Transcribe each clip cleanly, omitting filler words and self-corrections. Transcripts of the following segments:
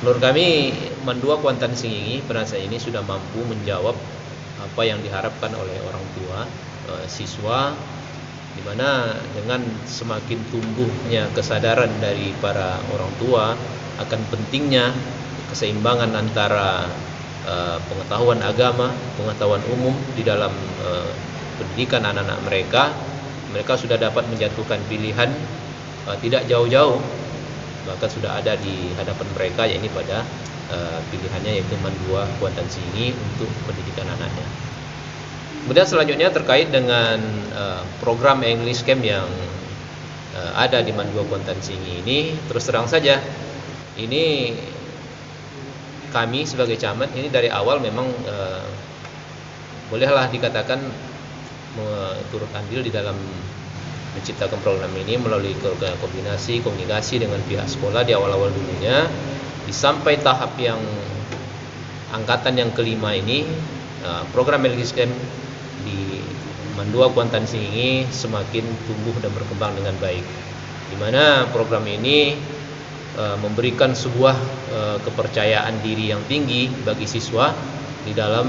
Menurut kami Mandua Kuantan Singingi pada saat ini sudah mampu menjawab apa yang diharapkan oleh orang tua siswa, di mana dengan semakin tumbuhnya kesadaran dari para orang tua akan pentingnya keseimbangan antara pengetahuan agama, pengetahuan umum di dalam pendidikan anak-anak mereka sudah dapat menjatuhkan pilihan tidak jauh-jauh, bahkan sudah ada di hadapan mereka, yaitu pada pilihannya yaitu Mandua Kuantan Singingi untuk pendidikan anaknya. Kemudian selanjutnya terkait dengan program English Camp yang ada di Mandua Kuantan Singingi ini, terus terang saja ini kami sebagai camat ini dari awal memang bolehlah dikatakan turut andil di dalam menciptakan program ini melalui koordinasi komunikasi dengan pihak sekolah di awal-awal dulunya, sampai tahap yang angkatan yang kelima ini program English Camp di Mandua Kuantan Singingi semakin tumbuh dan berkembang dengan baik, di mana program ini memberikan sebuah kepercayaan diri yang tinggi bagi siswa di dalam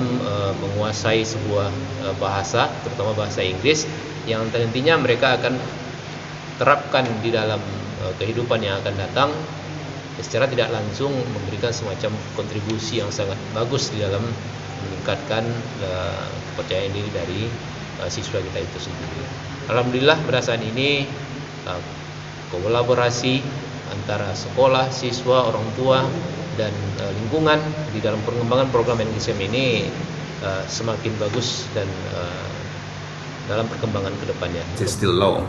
menguasai sebuah bahasa, terutama bahasa Inggris, yang nantinya mereka akan terapkan di dalam kehidupan yang akan datang, secara tidak langsung memberikan semacam kontribusi yang sangat bagus di dalam meningkatkan kepercayaan diri dari siswa kita itu sendiri. Alhamdulillah pada saat ini kolaborasi antara sekolah, siswa, orang tua, dan lingkungan di dalam pengembangan program English Camp ini semakin bagus dan dalam perkembangan ke depannya. It's still low.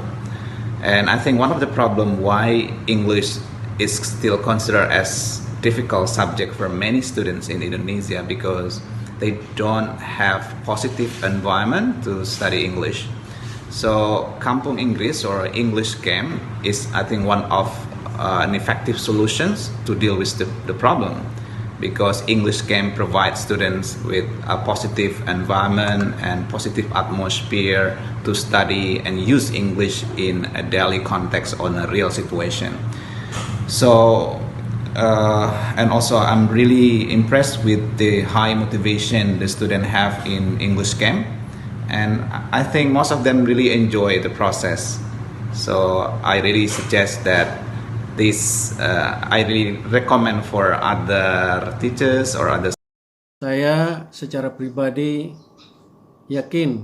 And I think one of the problem why English is still considered as difficult subject for many students in Indonesia because they don't have positive environment to study English. So Kampung Inggris or English Camp is, I think, one of an effective solutions to deal with the problem, because English Camp provides students with a positive environment and positive atmosphere to study and use English in a daily context on a real situation. So and also I'm really impressed with the high motivation the students have in English Camp, and I think most of them really enjoy the process. So I really suggest that this I really recommend for other teachers or others. Saya secara pribadi yakin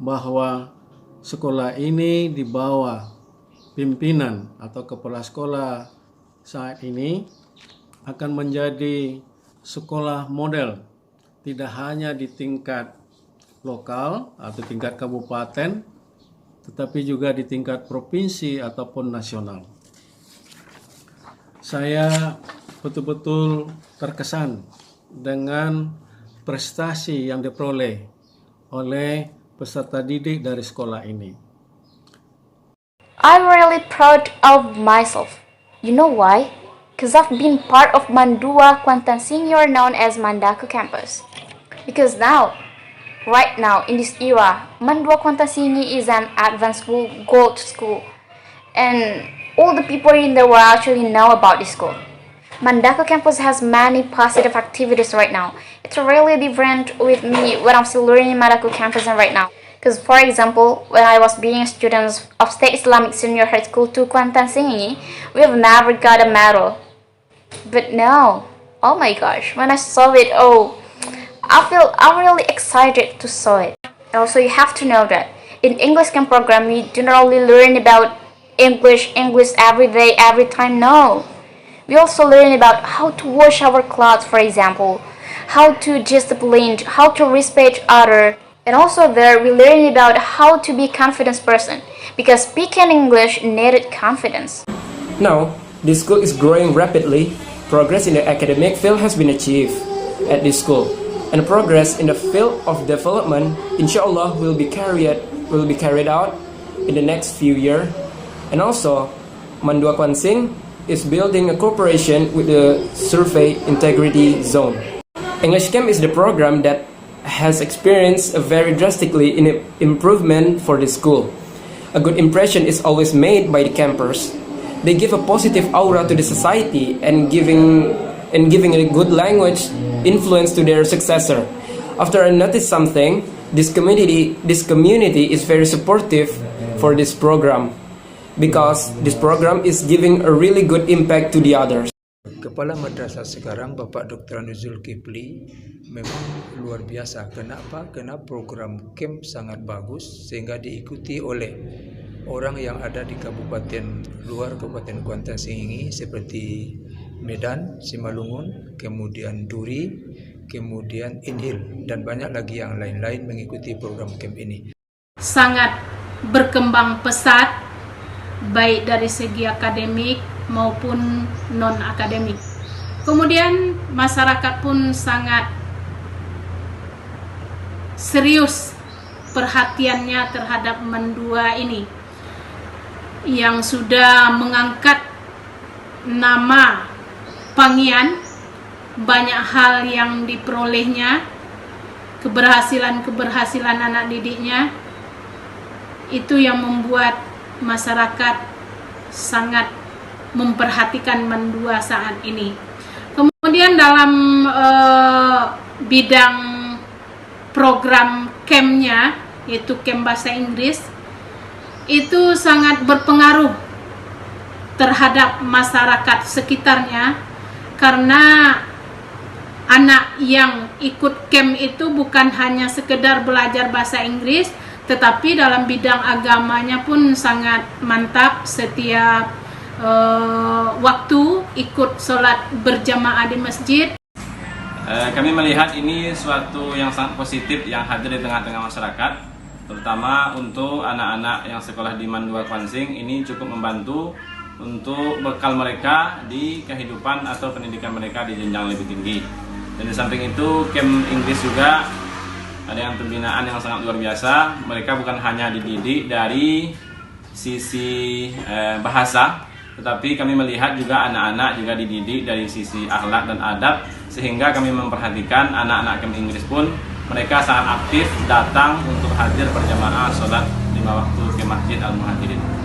bahwa sekolah ini di bawah pimpinan atau kepala sekolah saat ini akan menjadi sekolah model, tidak hanya di tingkat lokal atau tingkat kabupaten, tetapi juga di tingkat provinsi ataupun nasional. Saya betul-betul terkesan dengan prestasi yang diperoleh oleh peserta didik dari sekolah ini. I'm really proud of myself. You know why? Because I've been part of Mandua Kuantan Singingi, or known as Mandaku campus. Because right now, in this era, Mandua Kuantan Singingi is an advanced school, gold school. And all the people in the world actually know about this school. Mandaku campus has many positive activities right now. It's really different with me when I'm still learning Mandaku campus right now. Because for example, when I was being a student of State Islamic Senior High School to Kuantan Singingi, we've never got a medal. But now, oh my gosh, when I saw it, I'm really excited to saw it. And also you have to know that in English Camp program, we generally learn about English every day, every time. No. We also learn about how to wash our clothes, for example, how to discipline, how to respect others. And also there we learn about how to be a confident person, because speaking English needed confidence. Now, this school is growing rapidly. Progress in the academic field has been achieved at this school, and progress in the field of development, inshallah, will be carried out in the next few years. And also, Mandua Kuantan Singingi is building a cooperation with the Survey Integrity Zone. English Camp is the program that has experienced a very drastically improvement for the school. A good impression is always made by the campers. They give a positive aura to the society and giving and giving a good language influence to their successor. After I noticed something, this community is very supportive for this program because this program is giving a really good impact to the others. Kepala madrasah sekarang Bapak Dr. Nuzul Kipli memang luar biasa. Kenapa? Karena program camp sangat bagus sehingga diikuti oleh orang yang ada di kabupaten luar Kabupaten Kuantan Sengingi seperti Medan, Simalungun, kemudian Duri, kemudian Inhil, dan banyak lagi yang lain-lain mengikuti program camp ini. Sangat berkembang pesat baik dari segi akademik maupun non-akademik. Kemudian masyarakat pun sangat serius perhatiannya terhadap Mandua ini yang sudah mengangkat nama Pangian, banyak hal yang diperolehnya, keberhasilan anak didiknya, itu yang membuat masyarakat sangat memperhatikan Mandua saat ini. Kemudian dalam bidang program campnya, yaitu camp bahasa Inggris, itu sangat berpengaruh terhadap masyarakat sekitarnya, karena anak yang ikut camp itu bukan hanya sekedar belajar bahasa Inggris, tetapi dalam bidang agamanya pun sangat mantap. Setiap waktu ikut sholat berjamaah di masjid. Kami melihat ini suatu yang sangat positif yang hadir di tengah-tengah masyarakat, terutama untuk anak-anak yang sekolah di Mandua Kwansing. Ini cukup membantu untuk bekal mereka di kehidupan atau pendidikan mereka di jenjang lebih tinggi. Dan di samping itu, camp Inggris juga ada yang pembinaan yang sangat luar biasa. Mereka bukan hanya dididik dari sisi bahasa, tetapi kami melihat juga anak-anak juga dididik dari sisi akhlak dan adab, sehingga kami memperhatikan anak-anak camp Inggris pun mereka sangat aktif datang untuk hadir berjamaah sholat 5 waktu ke Masjid Al-Muhajirin.